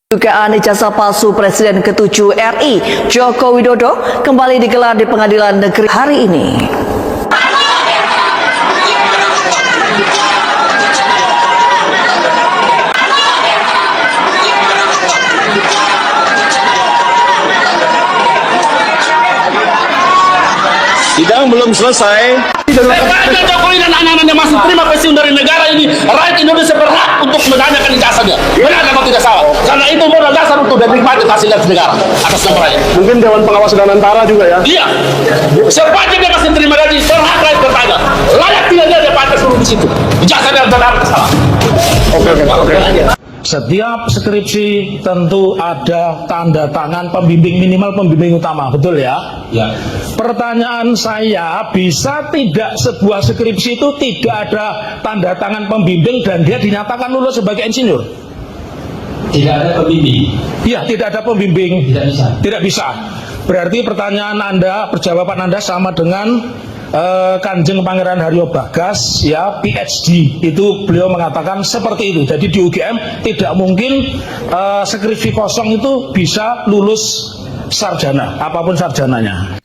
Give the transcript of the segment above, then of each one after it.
Dugaan ijazah palsu Presiden ke-7 RI Joko Widodo kembali digelar di Pengadilan Negeri hari ini. Sidang belum selesai. Pak Jokowi dan anak-anaknya masih terima pensiun dari negara ini. Rakyat Indonesia berhak untuk menanyakan ijazahnya. Benar atau tidak salah? Karena itu modal dasar untuk menikmati fasilitas negara atas nama rakyat. Mungkin Dewan Pengawas dan Antara juga ya. Iya. Sepanjang dia masih terima gaji, berhak rakyat bertanya. Layak tidaknya dia pantas suruh di situ. Ijazahnya benar atau salah? Oke. Setiap skripsi tentu ada tanda tangan pembimbing, minimal pembimbing utama, betul ya? Ya. Pertanyaan saya, bisa tidak sebuah skripsi itu tidak ada tanda tangan pembimbing dan dia dinyatakan lulus sebagai insinyur? Tidak ada pembimbing. Iya, tidak ada pembimbing. Tidak bisa. Tidak bisa. Berarti pertanyaan Anda, perjawaban Anda sama dengan Kanjeng Pangeran Haryo Bagas, ya, PhD, itu beliau mengatakan seperti itu. Jadi di UGM tidak mungkin skripsi kosong itu bisa lulus sarjana, apapun sarjananya.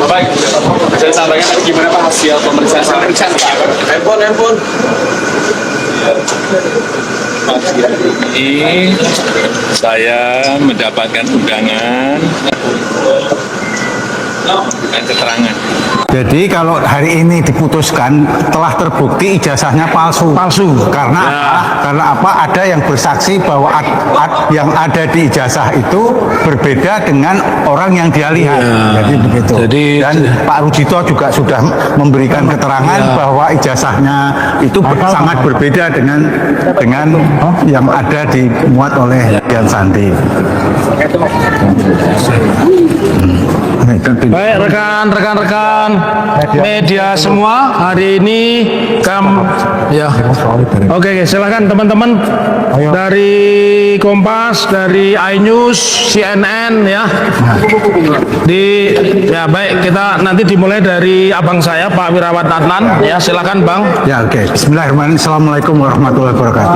Baik, saya sampaikan tadi gimana Pak hasil pemeriksaan handphone. Ini saya mendapatkan undangan dan keterangan. Jadi kalau hari ini diputuskan telah terbukti ijazahnya palsu. Karena apa? Karena apa? Ada yang bersaksi bahwa yang ada di ijazah itu berbeda dengan orang yang dia lihat. Jadi begitu. Dan Pak Rujito juga sudah memberikan keterangan bahwa ijazahnya itu sangat berbeda dengan yang ada dimuat oleh Dian Sandi. Baik, rekan-rekan media semua, hari ini Oke, silakan teman-teman dari Kompas, dari iNews, CNN, ya. Baik, kita nanti dimulai dari abang saya Pak Wirawan Adnan, ya, silakan Bang. Ya, oke. Bismillahirrahmanirrahim. Assalamualaikum warahmatullahi wabarakatuh.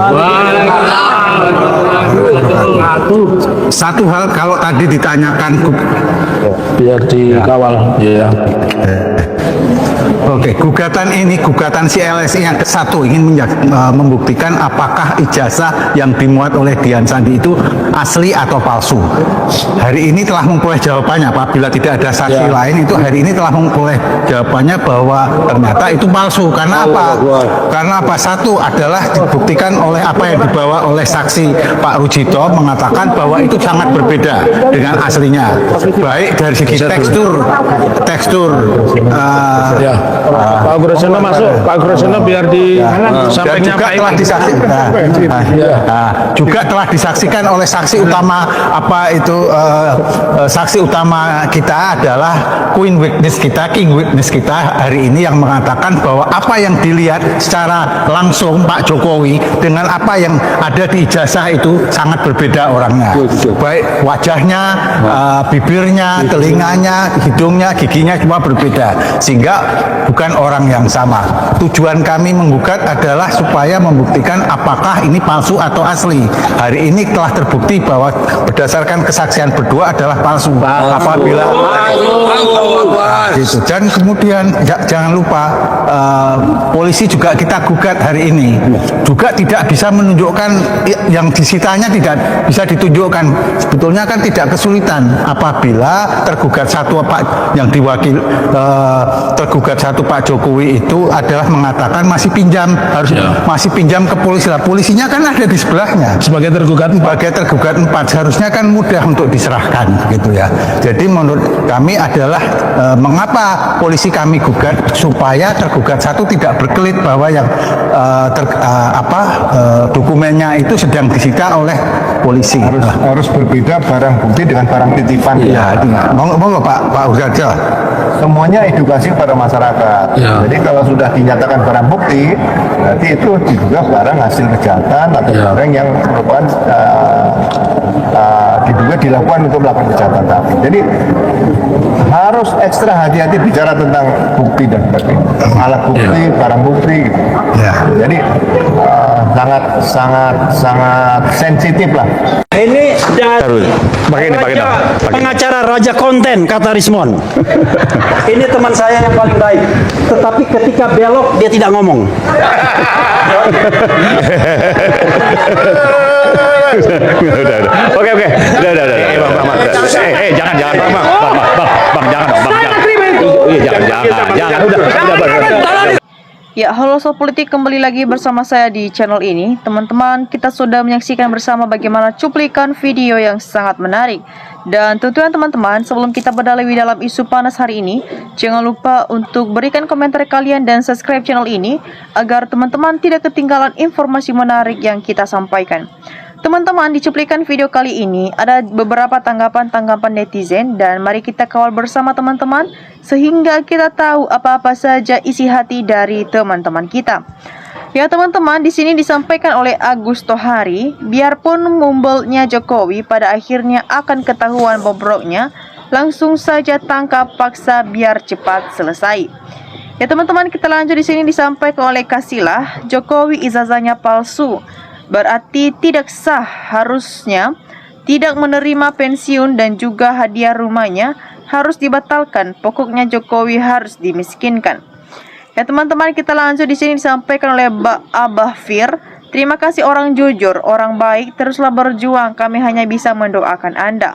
Satu hal, kalau tadi ditanyakan Biar dikawal, ya. Oke, gugatan si LSI yang ke-1 ingin membuktikan apakah ijazah yang dimuat oleh Dian Sandi itu asli atau palsu. Hari ini telah memperoleh jawabannya. Apabila tidak ada saksi lain, itu hari ini telah memperoleh jawabannya bahwa ternyata itu palsu. Karena apa? Karena apa? Satu adalah dibuktikan oleh apa yang dibawa oleh saksi Pak Rujito, mengatakan bahwa itu sangat berbeda dengan aslinya. Baik dari segi tekstur. Pak Grosono masuk, Pak Grosono biar disampaikan juga telah disaksikan. Juga telah disaksikan oleh saksi utama saksi utama kita adalah king witness kita hari ini yang mengatakan bahwa apa yang dilihat secara langsung Pak Jokowi dengan apa yang ada di ijazah itu sangat berbeda orangnya. Baik wajahnya, bibirnya, telinganya, hidungnya, giginya semua berbeda. Sehingga bukan orang yang sama. Tujuan kami menggugat adalah supaya membuktikan apakah ini palsu atau asli. Hari ini telah terbukti bahwa berdasarkan kesaksian berdua adalah palsu. Apabila gitu. Dan kemudian jangan lupa polisi juga kita gugat hari ini juga tidak bisa menunjukkan yang disitanya, tidak bisa ditunjukkan. Sebetulnya kan tidak kesulitan apabila tergugat satu tergugat satu Pak Jokowi itu adalah mengatakan masih pinjam ke polisi. Lah polisinya kan ada di sebelahnya sebagai tergugat 4 seharusnya kan mudah untuk diserahkan gitu ya. Jadi menurut kami adalah mengapa polisi kami gugat supaya tergugat satu tidak berkelit bahwa yang dokumennya itu sedang disita oleh polisi. Harus berbeda barang bukti dengan barang titipan. Iya, monggo Pak Urgaja. Semuanya edukasi pada masyarakat. Jadi kalau sudah dinyatakan barang bukti, berarti itu diduga barang hasil kejahatan atau barang yang merupakan diduga dilakukan untuk melakukan kejahatan tadi. Jadi harus ekstra hati-hati bicara tentang bukti dan sebagainya, alat bukti, barang bukti. Gitu. Jadi sangat sensitif lah. Ini pengacara raja konten, kata Rismon. Ini teman saya yang paling baik. Tetapi ketika belok dia tidak ngomong. Udah. Oke. Udah. Jangan, Bang, jangan. Jangan. Udah. Ya, halo Sob Politik, kembali lagi bersama saya di channel ini. Teman-teman, kita sudah menyaksikan bersama bagaimana cuplikan video yang sangat menarik. Dan tentunya teman-teman, sebelum kita berdalih dalam isu panas hari ini, jangan lupa untuk berikan komentar kalian dan subscribe channel ini agar teman-teman tidak ketinggalan informasi menarik yang kita sampaikan. Teman-teman, di cuplikan video kali ini ada beberapa tanggapan-tanggapan netizen dan mari kita kawal bersama teman-teman sehingga kita tahu apa-apa saja isi hati dari teman-teman kita. Ya teman-teman, di sini disampaikan oleh Agus Tohari, biarpun mumbelnya Jokowi pada akhirnya akan ketahuan bobroknya, langsung saja tangkap paksa biar cepat selesai. Ya teman-teman, kita lanjut. Di sini disampaikan oleh Kasilah, Jokowi ijazahnya palsu. Berarti tidak sah, harusnya tidak menerima pensiun dan juga hadiah rumahnya harus dibatalkan. Pokoknya Jokowi harus dimiskinkan. Ya teman-teman, kita lanjut. Di sini disampaikan oleh Abah Fir, terima kasih orang jujur, orang baik, teruslah berjuang, kami hanya bisa mendoakan Anda.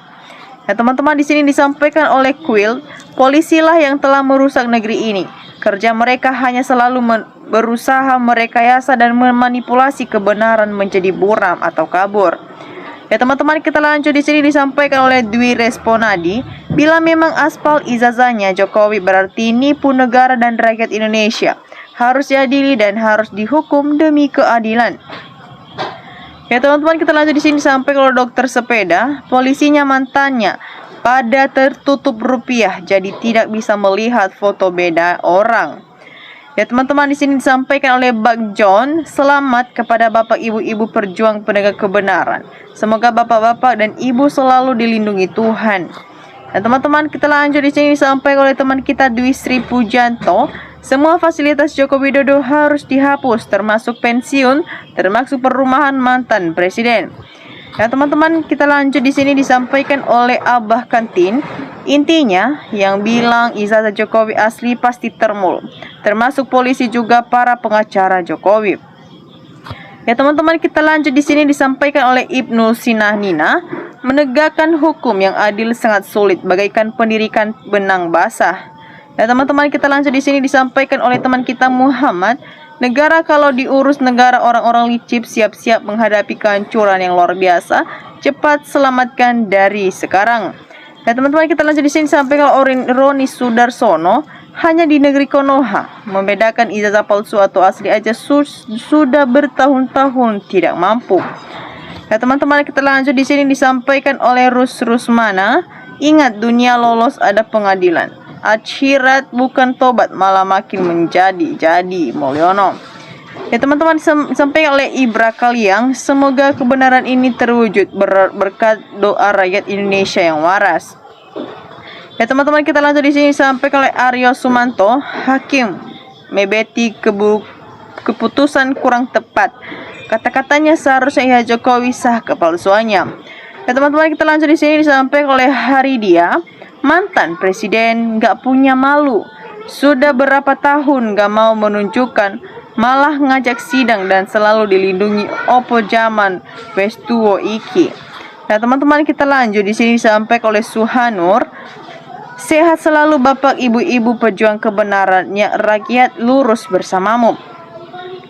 Ya teman-teman, di sini disampaikan oleh Quill, polisilah yang telah merusak negeri ini. Kerja mereka hanya selalu berusaha merekayasa dan memanipulasi kebenaran menjadi buram atau kabur. Ya teman-teman, kita lanjut. Di sini disampaikan oleh Dwi Responadi, bila memang aspal ijazahnya Jokowi berarti nipu negara dan rakyat Indonesia, harus diadili dan harus dihukum demi keadilan. Ya teman-teman, kita lanjut. Di sini sampai kalau dokter sepeda, polisinya mantannya pada tertutup rupiah, jadi tidak bisa melihat foto beda orang. Ya teman-teman, di sini disampaikan oleh Bang John, selamat kepada bapak ibu-ibu perjuang penegak kebenaran. Semoga bapak-bapak dan ibu selalu dilindungi Tuhan. Dan teman-teman, kita lanjut. Di sini disampaikan oleh teman kita Dwi Sri Pujanto, semua fasilitas Joko Widodo harus dihapus, termasuk pensiun, termasuk perumahan mantan presiden. Ya teman-teman, kita lanjut. Di sini disampaikan oleh Abah Kantin, intinya yang bilang ijazah Jokowi asli pasti termul, termasuk polisi juga para pengacara Jokowi. Ya teman-teman, kita lanjut. Di sini disampaikan oleh Ibnu Sinahnina, menegakkan hukum yang adil sangat sulit bagaikan pendirikan benang basah. Ya teman-teman, kita lanjut. Di sini disampaikan oleh teman kita Muhammad, negara kalau diurus negara orang-orang licik siap-siap menghadapi kehancuran yang luar biasa, cepat selamatkan dari sekarang. Nah teman-teman, kita lanjut. Di sini sampai kalau Roni Sudarsono, hanya di negeri Konoha membedakan ijazah palsu atau asli aja sudah bertahun-tahun tidak mampu. Nah teman-teman, kita lanjut. Di sini disampaikan oleh Rusmana, ingat dunia lolos ada pengadilan, akhirat bukan tobat malah makin menjadi Mulyono. Ya teman-teman, sampai oleh Ibra Kaliang, semoga kebenaran ini terwujud berkat doa rakyat Indonesia yang waras. Ya teman-teman, kita lanjut. Di sini sampai oleh Aryo Sumanto, hakim mebeti keputusan kurang tepat, kata-katanya seharusnya ya Jokowi sah kepalsuannya. Ya teman-teman, kita lanjut. Di sini disampaikan oleh Haridia, mantan presiden gak punya malu, sudah berapa tahun gak mau menunjukkan, malah ngajak sidang dan selalu dilindungi opo zaman wes tuwo iki. Nah teman-teman, kita lanjut. Di sini disampaikan oleh Suhanur, sehat selalu bapak ibu-ibu pejuang kebenarannya rakyat lurus bersamamu.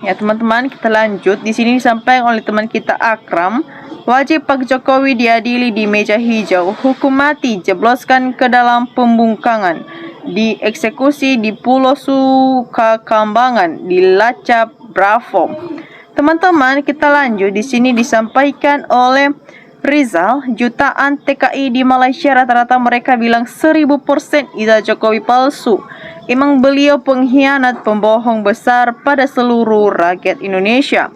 Ya teman-teman, kita lanjut. Di sini disampaikan oleh teman kita Akram, wajib Pak Jokowi diadili di meja hijau, hukum mati jebloskan ke dalam pembungkangan, dieksekusi di Pulau Sukakambangan, dilacap Bravo. Teman-teman, kita lanjut. Di sini disampaikan oleh Rizal, jutaan TKI di Malaysia rata-rata mereka bilang 1000% ijazah Jokowi palsu. Emang beliau pengkhianat, pembohong besar pada seluruh rakyat Indonesia.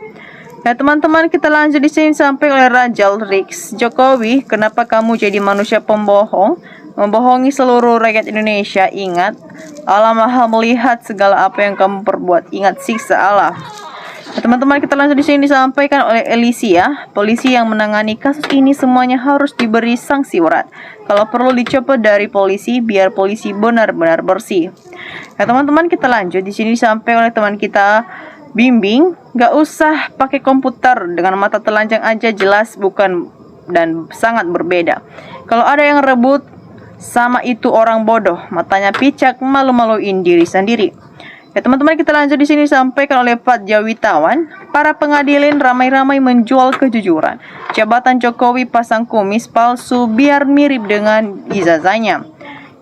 Ya teman-teman, kita lanjut di sini sampai oleh Rajal Rix. Jokowi, kenapa kamu jadi manusia pembohong? Membohongi seluruh rakyat Indonesia. Ingat, Allah Maha melihat segala apa yang kamu perbuat. Ingat siksa Allah. Ya, teman-teman, kita lanjut di sini disampaikan oleh Elisia. Polisi yang menangani kasus ini semuanya harus diberi sanksi berat. Kalau perlu dicopot dari polisi biar polisi benar-benar bersih. Ya teman-teman, kita lanjut di sini disampaikan oleh teman kita Bimbing. Gak usah pakai komputer, dengan mata telanjang aja jelas bukan dan sangat berbeda. Kalau ada yang rebut sama itu orang bodoh, matanya picak, malu-maluin diri sendiri. Ya teman-teman, kita lanjut di sini disampaikan oleh Pak Jawitawan. Para pengadilan ramai-ramai menjual kejujuran. Jabatan Jokowi pasang kumis palsu biar mirip dengan ijazahnya.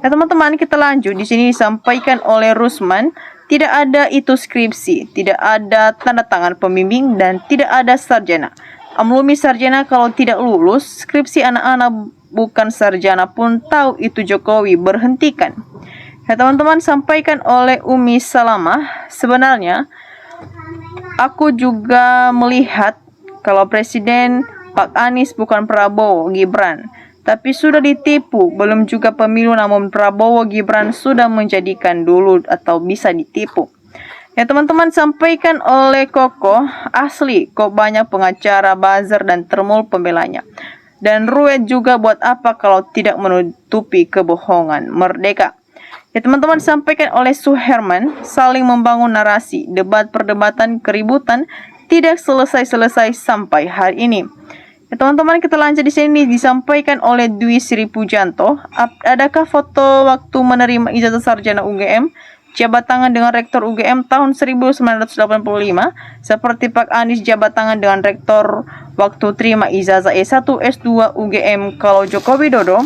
Ya teman-teman, kita lanjut di sini disampaikan oleh Rusman. Tidak ada itu skripsi, tidak ada tanda tangan pembimbing, dan tidak ada sarjana. Amlumi sarjana kalau tidak lulus, skripsi anak-anak bukan sarjana pun tahu itu Jokowi, berhentikan. Ya teman-teman, sampaikan oleh Umi Salamah. Sebenarnya aku juga melihat kalau Presiden Pak Anies bukan Prabowo Gibran, tapi sudah ditipu. Belum juga pemilu namun Prabowo Gibran sudah menjadikan dulu atau bisa ditipu. Ya teman-teman, sampaikan oleh Koko. Asli kok banyak pengacara, buzzer dan termul pembelanya. Dan Ruet juga buat apa kalau tidak menutupi kebohongan. Merdeka. Ya teman-teman, sampaikan oleh Suherman. Saling membangun narasi, debat, perdebatan, keributan tidak selesai-selesai sampai hari ini. Ya teman-teman, kita lanjut di sini disampaikan oleh Dwi Sri Pujanto. Adakah foto waktu menerima ijazah sarjana UGM? Jabat tangan dengan rektor UGM tahun 1985 seperti Pak Anies jabat tangan dengan rektor waktu terima ijazah S1 S2 UGM. Kalau Joko Widodo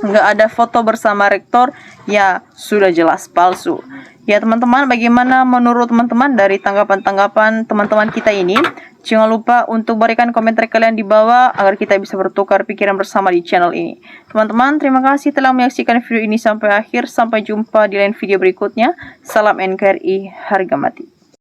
nggak ada foto bersama rektor, ya sudah jelas palsu. Ya teman-teman, bagaimana menurut teman-teman dari tanggapan-tanggapan teman-teman kita ini? Jangan lupa untuk berikan komentar kalian di bawah agar kita bisa bertukar pikiran bersama di channel ini. Teman-teman, terima kasih telah menyaksikan video ini sampai akhir. Sampai jumpa di lain video berikutnya. Salam NKRI, harga mati.